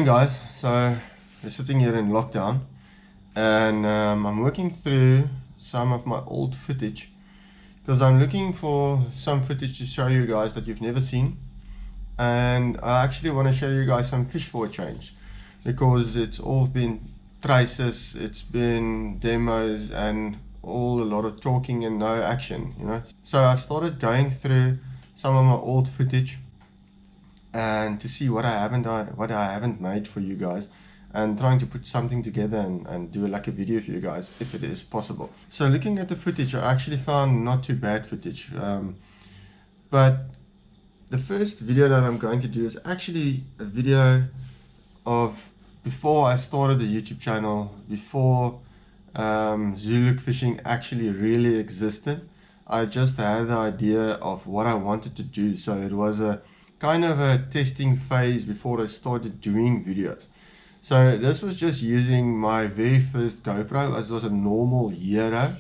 Morning guys, so we're sitting here in lockdown and I'm working through some of my old footage because I'm looking for some footage to show you guys that you've never seen, and I actually want to show you guys some fish for a change because it's all been traces, it's been demos and all a lot of talking and no action, you know. So I started going through some of my old footage and to see what I haven't made for you guys, and trying to put something together and do like a video for you guys if it is possible. So looking at the footage, I actually found not too bad footage, but the first video that I'm going to do is actually a video of before I started the YouTube channel, before Zulu fishing actually really existed. I just had the idea of what I wanted to do, so it was a kind of a testing phase before I started doing videos. So this was just using my very first GoPro, as was a normal Hero,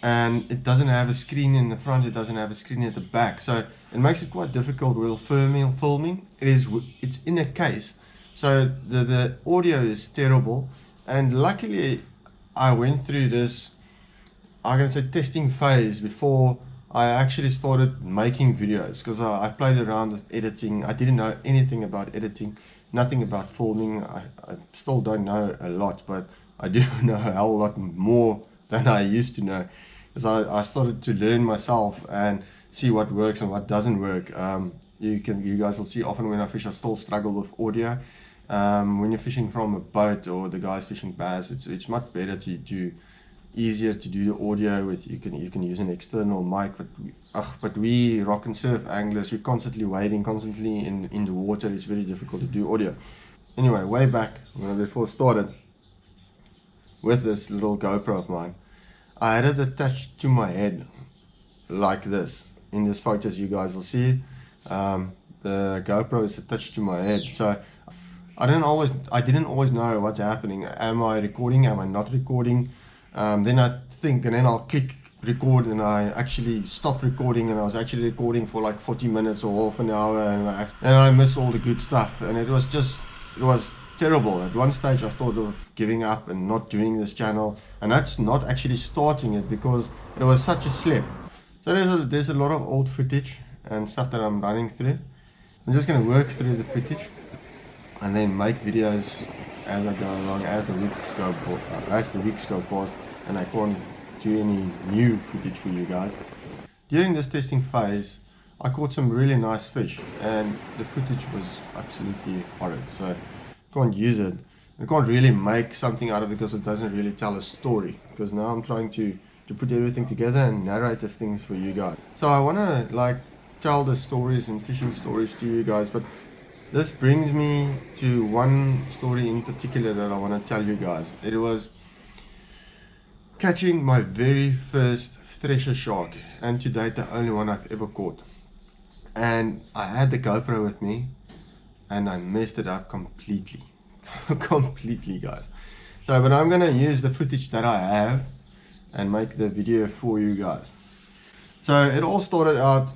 and it doesn't have a screen in the front, it doesn't have a screen at the back, so it makes it quite difficult while filming. It's in a case, so the audio is terrible, and luckily I went through this, I'm gonna say, testing phase before I actually started making videos, because I played around with editing. I didn't know anything about editing, nothing about filming. I still don't know a lot, but I do know a whole lot more than I used to know, because I started to learn myself and see what works and what doesn't work. You guys will see often when I fish I still struggle with audio. When you're fishing from a boat or the guys fishing bass, it's much better to do, easier to do the audio with. You can use an external mic, but we rock and surf anglers, we're constantly wading, constantly in the water. It's very difficult to do audio. Anyway, way back when I before started with this little GoPro of mine, I had it attached to my head like this. In this photos you guys will see, the GoPro is attached to my head, so I didn't always know what's happening. Am I recording? Am I not recording? Then I think, and then I'll click record, and I actually stop recording, and I was actually recording for like 40 minutes or half an hour, and I miss all the good stuff, and it was terrible. At one stage I thought of giving up and not doing this channel, and that's not actually starting it because it was such a slip. So there's a lot of old footage and stuff that I'm running through. I'm just going to work through the footage and then make videos as I go along, as the weeks go past, and I can't do any new footage for you guys. During this testing phase, I caught some really nice fish, and the footage was absolutely horrid, so I can't use it. I can't really make something out of it because it doesn't really tell a story, because now I'm trying to put everything together and narrate the things for you guys. So I want to like tell the stories and fishing stories to you guys, but this brings me to one story in particular that I want to tell you guys. It was catching my very first thresher shark, and to date the only one I've ever caught. And I had the GoPro with me and I messed it up completely. Completely, guys. So, but I'm gonna use the footage that I have and make the video for you guys. So it all started out,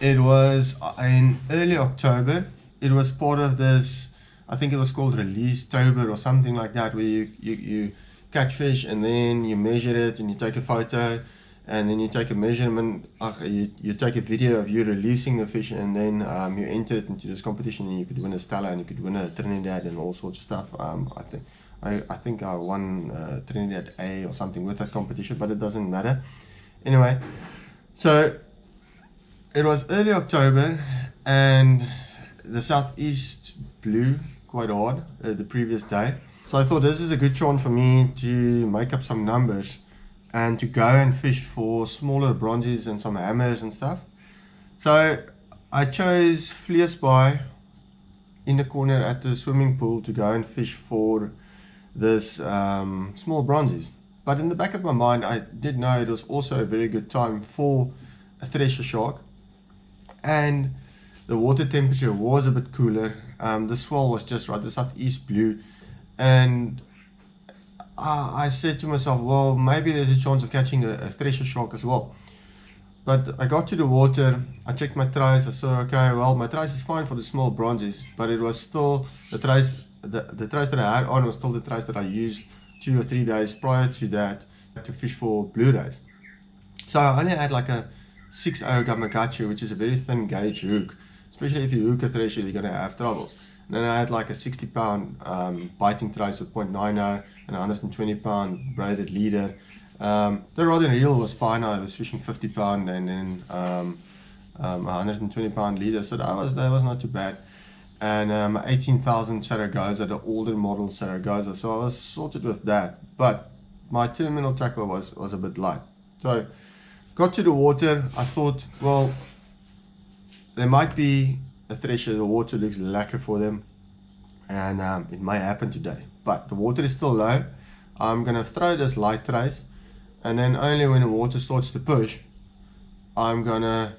it was in early October. It was part of this, I think it was called Release Tober or something like that, where you catch fish and then you measure it and you take a photo, and then you take a measurement, you take a video of you releasing the fish, and then you enter it into this competition, and you could win a Stella and you could win a Trinidad and all sorts of stuff. I think I won Trinidad A or something with that competition, but it doesn't matter. Anyway, so it was early October and the southeast blew quite hard the previous day. So I thought this is a good chance for me to make up some numbers and to go and fish for smaller bronzies and some hammers and stuff. So I chose Vleesbaai in the corner at the swimming pool to go and fish for this small bronzies. But in the back of my mind, I did know it was also a very good time for a thresher shark, and the water temperature was a bit cooler. The swell was just right, the southeast blew, and I said to myself, well, maybe there's a chance of catching a thresher shark as well. But I got to the water, I checked my trace, I saw, okay, well, my trace is fine for the small bronzies, but it was still, the trace that I had on was still the trace that I used 2 or 3 days prior to that to fish for blue rays. So I only had like a 6-0 Gamakatsu, which is a very thin gauge hook. Especially if you hook a thresher, you're going to have troubles. And then I had like a 60-pound biting trace with 0.90 and a 120-pound braided leader. The rod and reel was fine. I was fishing 50-pound and then a 120-pound leader, so that was not too bad. And 18,000 Zaragoza, the older model Zaragoza, so I was sorted with that. But my terminal tackle was a bit light. So got to the water, I thought, well, there might be a thresher, the water looks lacquer for them, and it may happen today. But the water is still low. I'm going to throw this light trace, and then only when the water starts to push, I'm going to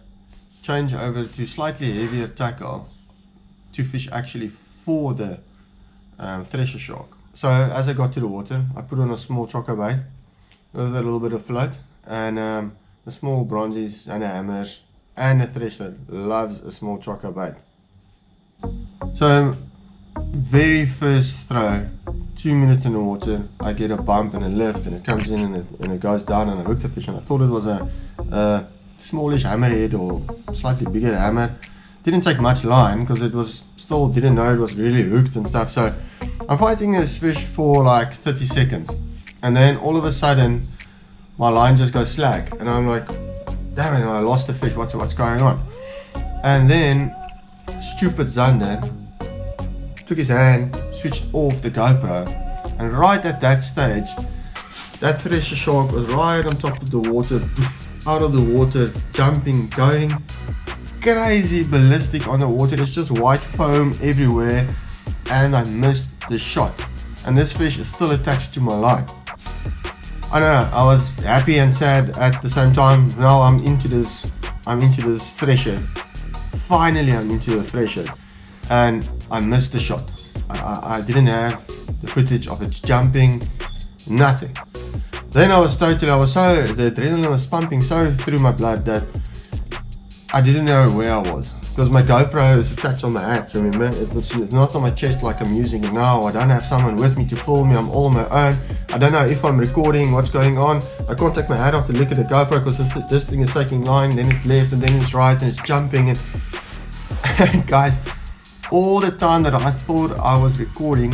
change over to slightly heavier tackle to fish actually for the thresher shark. So as I got to the water, I put on a small choco bait with a little bit of float, and the small bronzies and the hammers and the thresher loves a small choco bait. So very first throw, 2 minutes in the water, I get a bump and a lift, and it comes in and it goes down, and I hooked the fish, and I thought it was a smallish hammerhead or slightly bigger hammer. Didn't take much line because it was still, didn't know it was really hooked and stuff. So I'm fighting this fish for like 30 seconds, and then all of a sudden my line just goes slack, and I'm like, damn it, I lost the fish, what's going on? And then stupid Zander took his hand, switched off the GoPro, and right at that stage, that thresher shark was right on top of the water, out of the water, jumping, going crazy ballistic on the water. There's just white foam everywhere, and I missed the shot, and this fish is still attached to my line. I don't know, I was happy and sad at the same time. Now I'm into this thresher. Finally I'm into a thresher, and I missed the shot. I didn't have the footage of it jumping, nothing. Then the adrenaline was pumping so through my blood that I didn't know where I was, because my GoPro is attached on my hat, remember? It's not on my chest like I'm using it now. I don't have someone with me to film me, I'm all on my own. I don't know if I'm recording, what's going on. I can't take my hat off to look at the GoPro because this thing is taking line, then it's left and then it's right and it's jumping. And guys, all the time that I thought I was recording,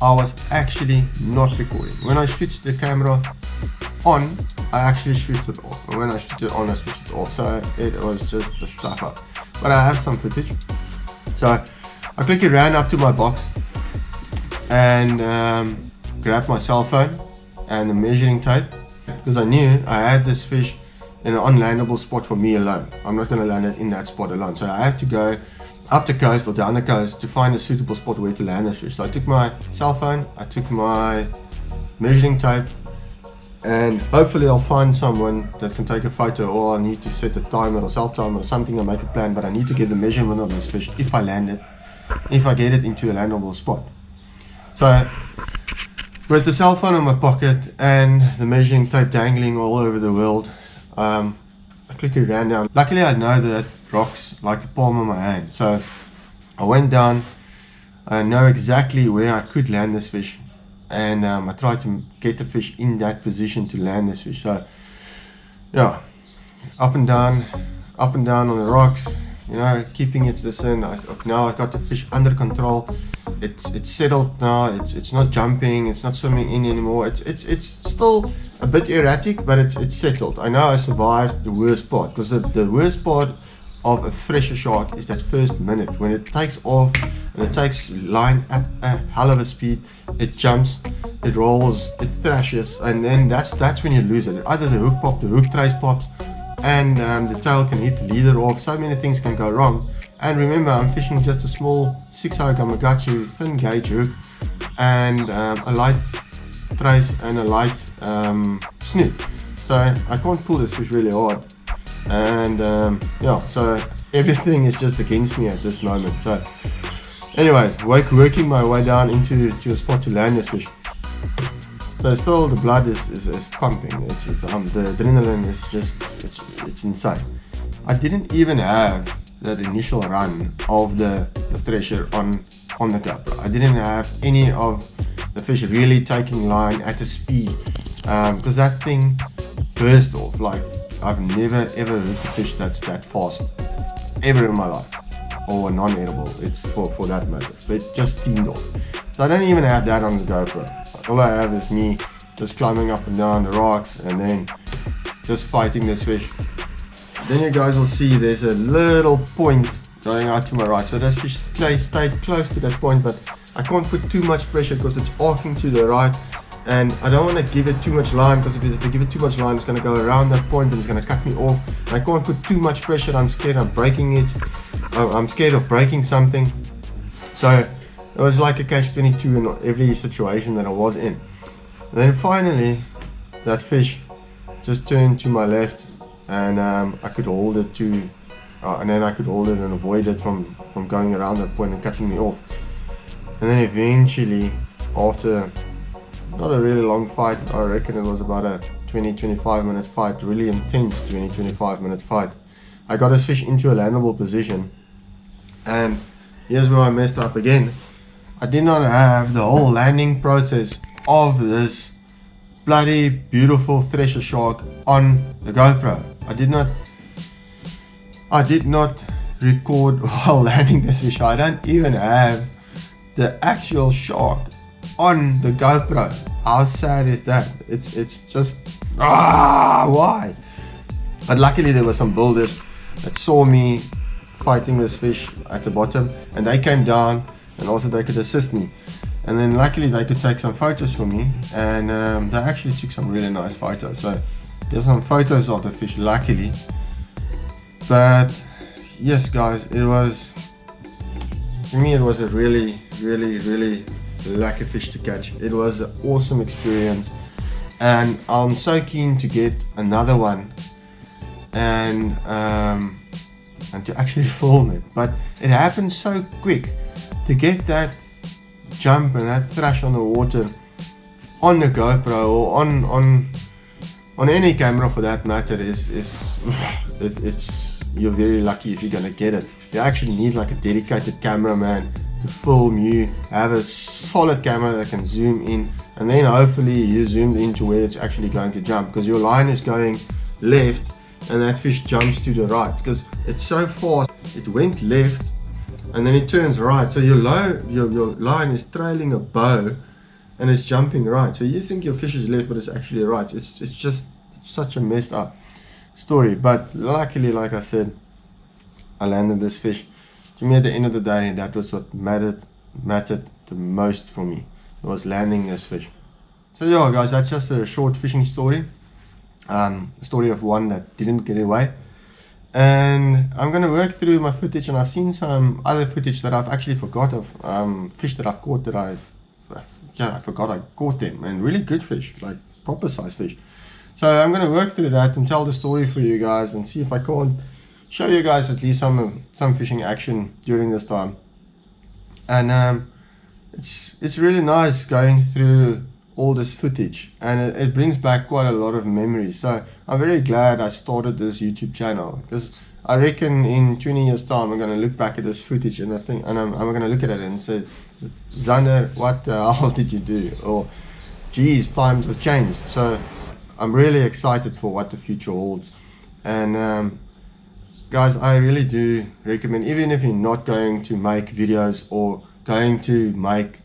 I was actually not recording. When I switched the camera on, I actually switched it off. And when I switched it on, I switched it off. So it was just the stuff up. But I have some footage. So I quickly ran up to my box and grabbed my cell phone and the measuring tape, because I knew I had this fish in an unlandable spot for me alone. I'm not going to land it in that spot alone. So I had to go up the coast or down the coast to find a suitable spot where to land this fish. So I took my cell phone, I took my measuring tape, and hopefully I'll find someone that can take a photo, or I need to set a timer or self-timer or something and make a plan, but I need to get the measurement of this fish if I land it, if I get it into a landable spot. So with the cell phone in my pocket and the measuring tape dangling all over the world, I quickly ran down. Luckily I know that rocks like the palm of my hand, so I went down. I know exactly where I could land this fish, and I tried to get the fish in that position to land this fish. So yeah, up and down on the rocks, you know, keeping its distance. Now I got the fish under control. It's settled now. It's not jumping, it's not swimming in anymore. It's still a bit erratic, but it's settled. I know I survived the worst part, because the worst part of a thresher shark is that first minute when it takes off and it takes line at a hell of a speed. It jumps, it rolls, it thrashes, and then that's when you lose it. Either the hook pops, the hook trace pops, and the tail can hit the leader off. So many things can go wrong. And remember, I'm fishing just a small 6-hour Gamakatsu thin gauge hook and a light trace and a light snoot. So I can't pull this fish really hard. And yeah, so everything is just against me at this moment. So anyways, working my way down into a spot to land this fish. So still the blood is pumping. It's the adrenaline is just it's insane. I didn't even have that initial run of the thresher on the GoPro. I didn't have any of the fish really taking line at a speed, because that thing, first off, like, I've never ever hooked a fish that's that fast ever in my life, or non-edible, it's for that matter. But just steamed off. So I don't even have that on the GoPro. All I have is me just climbing up and down the rocks and then just fighting this fish. Then you guys will see there's a little point going out to my right. So that fish stayed close to that point, but I can't put too much pressure because it's arcing to the right. And I don't want to give it too much line, because if I give it too much line, it's going to go around that point and it's going to cut me off. And I can't put too much pressure. I'm scared I'm breaking it. I'm scared of breaking something. So it was like a catch-22 in every situation that I was in. And then finally, that fish just turned to my left, and I could hold it to, and then I could hold it and avoid it from going around that point and cutting me off. And then eventually, after not a really long fight, I reckon it was about a 20-25 minute fight, really intense 20-25 minute fight, I got this fish into a landable position. And here's where I messed up again. I did not have the whole landing process of this bloody beautiful thresher shark on the GoPro. I did not record while landing this fish. I don't even have the actual shark on the GoPro. How sad is that? It's just why? But luckily there were some builders that saw me fighting this fish at the bottom, and they came down and also they could assist me. And then luckily they could take some photos for me, and they actually took some really nice photos. So here's some photos of the fish, luckily. But yes guys, it was, for me it was a really lucky fish to catch. It was an awesome experience, and I'm so keen to get another one and to actually film it. But it happened so quick. To get that jump and that thrash on the water on the GoPro or on any camera for that matter it's you're very lucky if you're gonna get it. You actually need like a dedicated cameraman to film you, have a solid camera that can zoom in, and then hopefully you zoomed into where it's actually going to jump, because your line is going left and that fish jumps to the right because it's so fast. It went left and then it turns right, so your line is trailing a bow and it's jumping right. So you think your fish is left, but it's actually right. It's such a messed up story. But luckily, like I said, I landed this fish. To me, at the end of the day, that was what mattered the most for me. It was landing this fish. So yeah guys, that's just a short fishing story. A story of one that didn't get away. And I'm going to work through my footage, and I've seen some other footage that I've actually forgot of, fish that I've caught that I forgot I caught them, and really good fish, like proper size fish. So I'm going to work through that and tell the story for you guys and see if I can't show you guys at least some fishing action during this time. And it's really nice going through all this footage, and it brings back quite a lot of memories. So I'm very glad I started this YouTube channel, because I reckon in 20 years time I'm going to look back at this footage and I'm going to look at it and say, Zander, what the hell did you do? Or geez, times have changed. So I'm really excited for what the future holds. And guys, I really do recommend, even if you're not going to make videos or going to make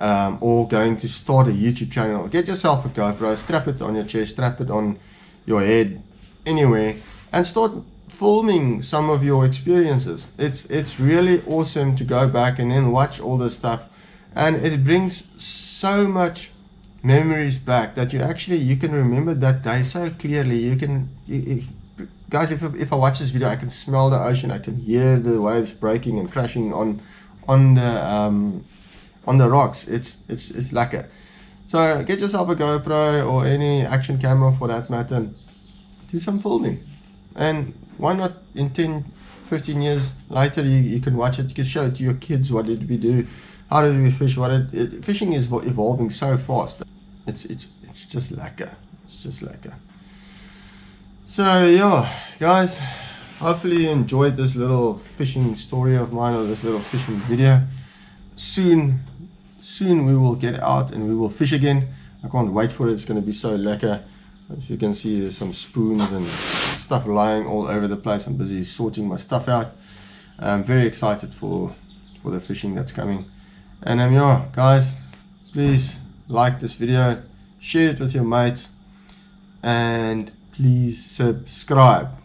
or going to start a YouTube channel, get yourself a GoPro, strap it on your chest, strap it on your head, anywhere, and start filming some of your experiences. It's really awesome to go back and then watch all this stuff, and it brings so much memories back that you can remember that day so clearly. Guys, if I watch this video, I can smell the ocean, I can hear the waves breaking and crashing on the rocks. It's lekker. So get yourself a GoPro or any action camera for that matter, do some filming, and why not in 10-15 years later you can watch it, you can show it to your kids. What did we do, how did we fish, fishing is evolving so fast. it's just lekker. It's just lekker. So yeah, guys, hopefully you enjoyed this little fishing story of mine, or this little fishing video. Soon we will get out and we will fish again. I can't wait for it. It's going to be so lekker. As you can see, there's some spoons and stuff lying all over the place. I'm busy sorting my stuff out. I'm very excited for the fishing that's coming. And yeah, guys, please like this video, share it with your mates, and please subscribe.